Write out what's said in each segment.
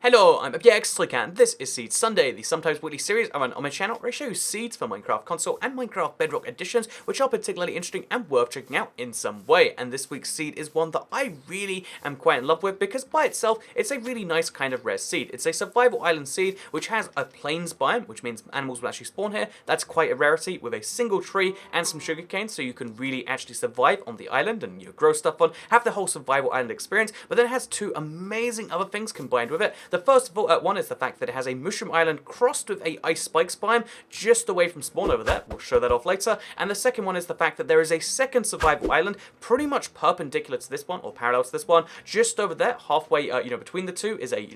Hello, I'm MCPE, and this is Seeds Sunday, the sometimes weekly series I run on my channel where I show you seeds for Minecraft console and Minecraft Bedrock editions, which are particularly interesting and worth checking out in some way. And this week's seed is one that I really am quite in love with because by itself, it's a really nice kind of rare seed. It's a survival island seed which has a plains biome, which means animals will actually spawn here. That's quite a rarity, with a single tree and some sugarcane, so you can really actually survive on the island and grow stuff on, have the whole survival island experience. But then it has two amazing other things combined with it. The first of all, one is the fact that it has a mushroom island crossed with a ice spikes biome just away from spawn over there. We'll show that off later. And the second one is the fact that there is a second survival island pretty much perpendicular to this one, or parallel to this one, just over there, halfway, between the two is a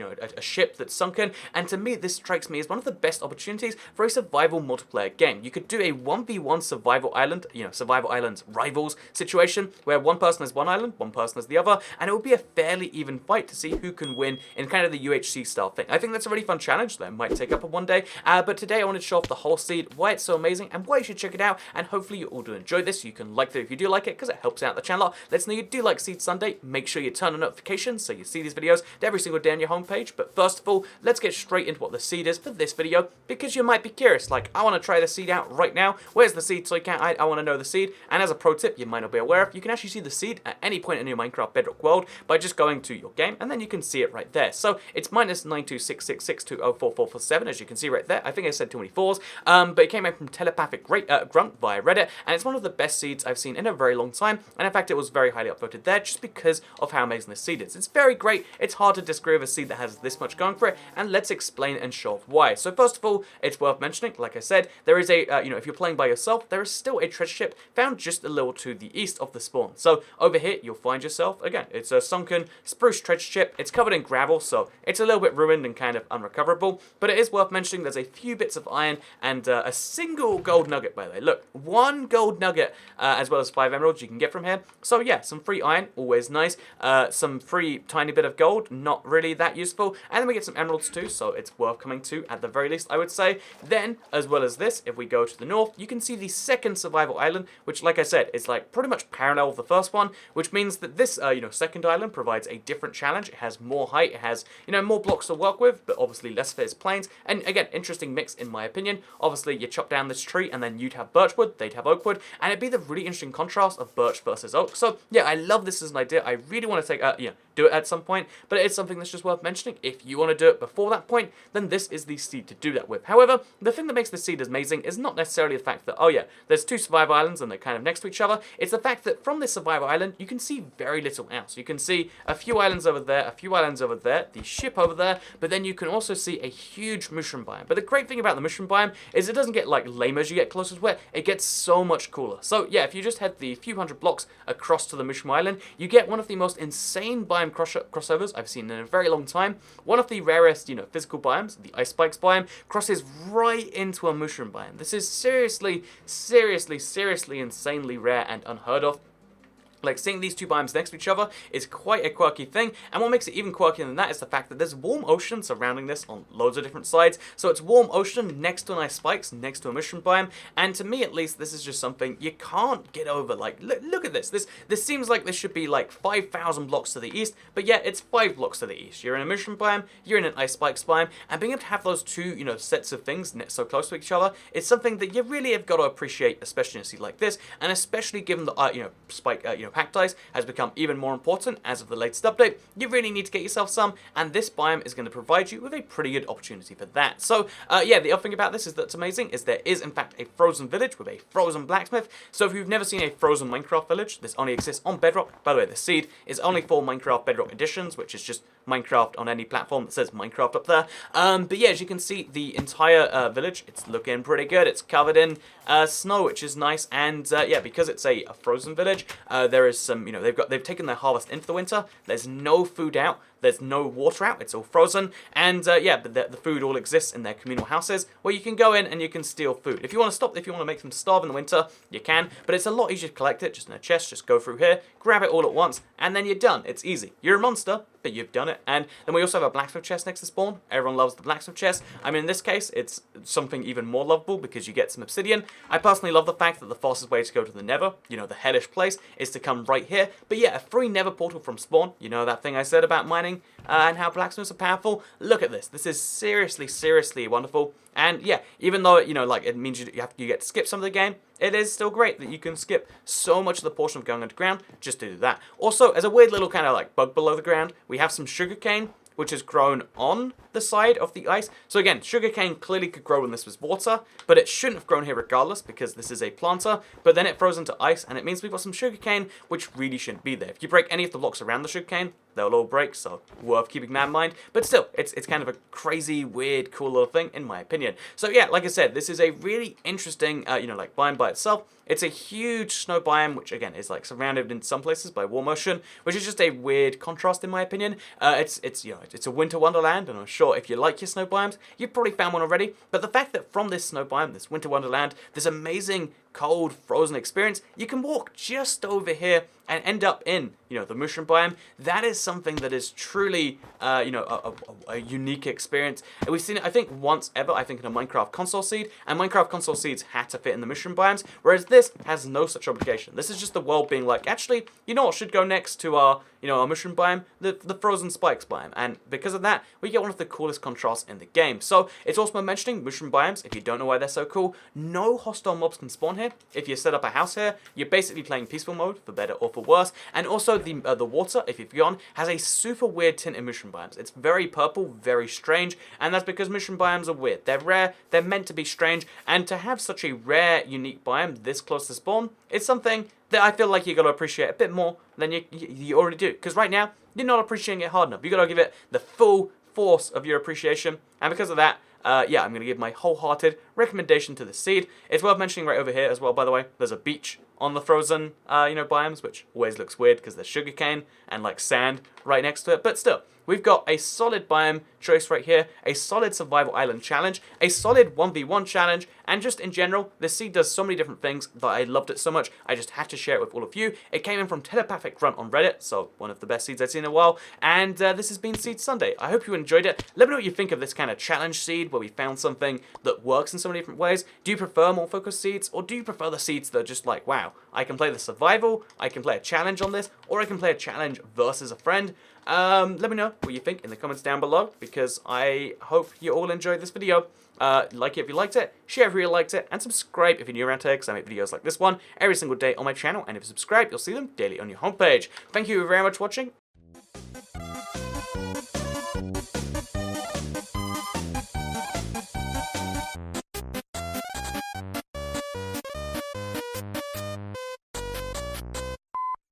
ship that's sunken. And to me, this strikes me as one of the best opportunities for a survival multiplayer game. You could do a 1v1 survival island, survival islands rivals situation, where one person has one island, one person has the other, and it would be a fairly even fight to see who can win in kind of the UHC style thing. I think that's a really fun challenge that I might take up on one day, but today I wanted to show off the whole seed, why it's so amazing, and why you should check it out, and hopefully you all do enjoy this. You can like it if you do like it, because it helps out the channel. Let us know you do like Seed Sunday. Make sure you turn on notifications so you see these videos every single day on your homepage. But first of all, let's get straight into what the seed is for this video, because you might be curious, like, I want to try the seed out right now. Where's the seed? So I want to know the seed. And as a pro tip you might not be aware of, you can actually see the seed at any point in your Minecraft Bedrock world by just going to your game, and then you can see it right there. So it's minus 92666204447, as you can see right there. I think I said too many fours, but it came out from Telepathic Grunt via Reddit, and it's one of the best seeds I've seen in a very long time, and in fact it was very highly upvoted there just because of how amazing this seed is. It's very great. It's hard to disagree with a seed that has this much going for it, and let's explain and show off why. So first of all, it's worth mentioning, like I said, there is a, if you're playing by yourself, there is still a treasure ship found just a little to the east of the spawn. So over here, you'll find yourself, again, it's a sunken spruce treasure ship. It's covered in gravel, so it's a little bit ruined and kind of unrecoverable, but it is worth mentioning there's a few bits of iron and a single gold nugget, by the way. Look, one gold nugget, as well as 5 emeralds you can get from here. So yeah, some free iron, always nice. Some free tiny bit of gold, not really that useful. And then we get some emeralds too, so it's worth coming to at the very least, I would say. Then, as well as this, if we go to the north, you can see the second survival island, which, like I said, is like pretty much parallel with the first one, which means that this, second island provides a different challenge. It has more height, it has, more blocks to work with, but obviously less for its plains. And again, interesting mix in my opinion. Obviously, you chop down this tree and then you'd have birchwood, they'd have oakwood, and it'd be the really interesting contrast of birch versus oak. So yeah, I love this as an idea. I really want to take, do it at some point, but it is something that's just worth mentioning. If you want to do it before that point, then this is the seed to do that with. However, the thing that makes the seed amazing is not necessarily the fact that, oh yeah, there's two survival islands and they're kind of next to each other. It's the fact that from this survival island, you can see very little else. You can see a few islands over there, a few islands over there, the ship over there, but then you can also see a huge mushroom biome. But the great thing about the mushroom biome is it doesn't get like lame as you get closer to it, it gets so much cooler. So yeah, if you just head the few hundred blocks across to the mushroom island, you get one of the most insane biome crossovers I've seen in a very long time. One of the rarest, physical biomes, the ice spikes biome, crosses right into a mushroom biome. This is seriously, insanely rare and unheard of. Like, seeing these two biomes next to each other is quite a quirky thing, and what makes it even quirkier than that is the fact that there's warm ocean surrounding this on loads of different sides. So it's warm ocean next to an ice spikes, next to a mushroom biome, and to me at least, this is just something you can't get over. Like, look at this. This seems like this should be like 5,000 blocks to the east, but yeah, it's 5 blocks to the east. You're in a mushroom biome, you're in an ice spikes biome, and being able to have those two, sets of things so close to each other is something that you really have got to appreciate, especially in a seed like this, and especially given the, Pactice has become even more important as of the latest update. You really need to get yourself some, and this biome is going to provide you with a pretty good opportunity for that. So yeah, the other thing about this is that's amazing is there is in fact a frozen village with a frozen blacksmith. So if you've never seen a frozen Minecraft village, this only exists on Bedrock. By the way, the seed is only for Minecraft Bedrock editions, which is just Minecraft on any platform that says Minecraft up there. But yeah, as you can see, the entire village, it's looking pretty good. It's covered in snow, which is nice, and yeah, because it's a frozen village, there is some, they've taken their harvest into the winter. There's no food out. There's no water out, it's all frozen, and yeah, but the food all exists in their communal houses, where you can go in and you can steal food. If you want to make them starve in the winter, you can, but it's a lot easier to collect it, just in a chest, just go through here, grab it all at once, and then you're done. It's easy. You're a monster, but you've done it. And then we also have a blacksmith chest next to spawn. Everyone loves the blacksmith chest. I mean, in this case, it's something even more lovable because you get some obsidian. I personally love the fact that the fastest way to go to the nether, the hellish place, is to come right here. But yeah, a free nether portal from spawn, that thing I said about mining blacksmithing and how blacksmiths are powerful. Look at this. This is seriously, seriously wonderful. And yeah, even though, you know, like it means you get to skip some of the game, it is still great that you can skip so much of the portion of going underground just to do that. Also, as a weird little kind of like bug below the ground, we have some sugarcane, which has grown on the side of the ice. So again, sugarcane clearly could grow when this was water, but it shouldn't have grown here regardless because this is a planter, but then it froze into ice, and it means we've got some sugarcane, which really shouldn't be there. If you break any of the blocks around the sugarcane, they'll all break, so worth keeping that in mind. But still, it's kind of a crazy, weird, cool little thing, in my opinion. So yeah, like I said, this is a really interesting, you know, like biome by itself. It's a huge snow biome, which again is like surrounded in some places by wall motion, which is just a weird contrast in my opinion. It's you know, it's a winter wonderland, and I'm sure if you like your snow biomes, you've probably found one already. But the fact that from this snow biome, this winter wonderland, this amazing cold frozen experience, you can walk just over here and end up in, you know, the mushroom biome. That is something that is truly, you know, a unique experience. And we've seen it, I think, once ever, I think, in a Minecraft console seed, and Minecraft console seeds had to fit in the mushroom biomes, whereas this has no such obligation. This is just the world being like, actually, you know what should go next to our, you know, our mushroom biome? The frozen spikes biome. And because of that, we get one of the coolest contrasts in the game. So it's also worth mentioning mushroom biomes, if you don't know why they're so cool, no hostile mobs can spawn here. If you set up a house here, you're basically playing peaceful mode, for better or for worse. And also the water, if you've gone, has a super weird tint in mushroom biomes. It's very purple, very strange, and that's because mushroom biomes are weird. They're rare, they're meant to be strange, and to have such a rare, unique biome this close to spawn, it's something that I feel like you gotta appreciate a bit more than you already do. Because right now, you're not appreciating it hard enough. You gotta give it the full force of your appreciation, and because of that, yeah, I'm going to give my wholehearted recommendation to the seed. It's worth mentioning right over here as well, by the way, there's a beach on the frozen, you know, biomes, which always looks weird because there's sugarcane and, like, sand right next to it. But still, we've got a solid biome choice right here, a solid survival island challenge, a solid 1v1 challenge, and just in general, this seed does so many different things that I loved it so much, I just had to share it with all of you. It came in from Telepathic Grunt on Reddit, so one of the best seeds I've seen in a while, and this has been Seed Sunday. I hope you enjoyed it. Let me know what you think of this kind of challenge seed, where we found something that works in so many different ways. Do you prefer more focused seeds, or do you prefer the seeds that are just like, wow, I can play the survival, I can play a challenge on this, or I can play a challenge versus a friend? Let me know what you think in the comments down below, because I hope you all enjoyed this video. Like it if you liked it, share if you liked it, and subscribe if you're new around here, because I make videos like this one every single day on my channel, and if you subscribe, you'll see them daily on your homepage. Thank you very much for watching,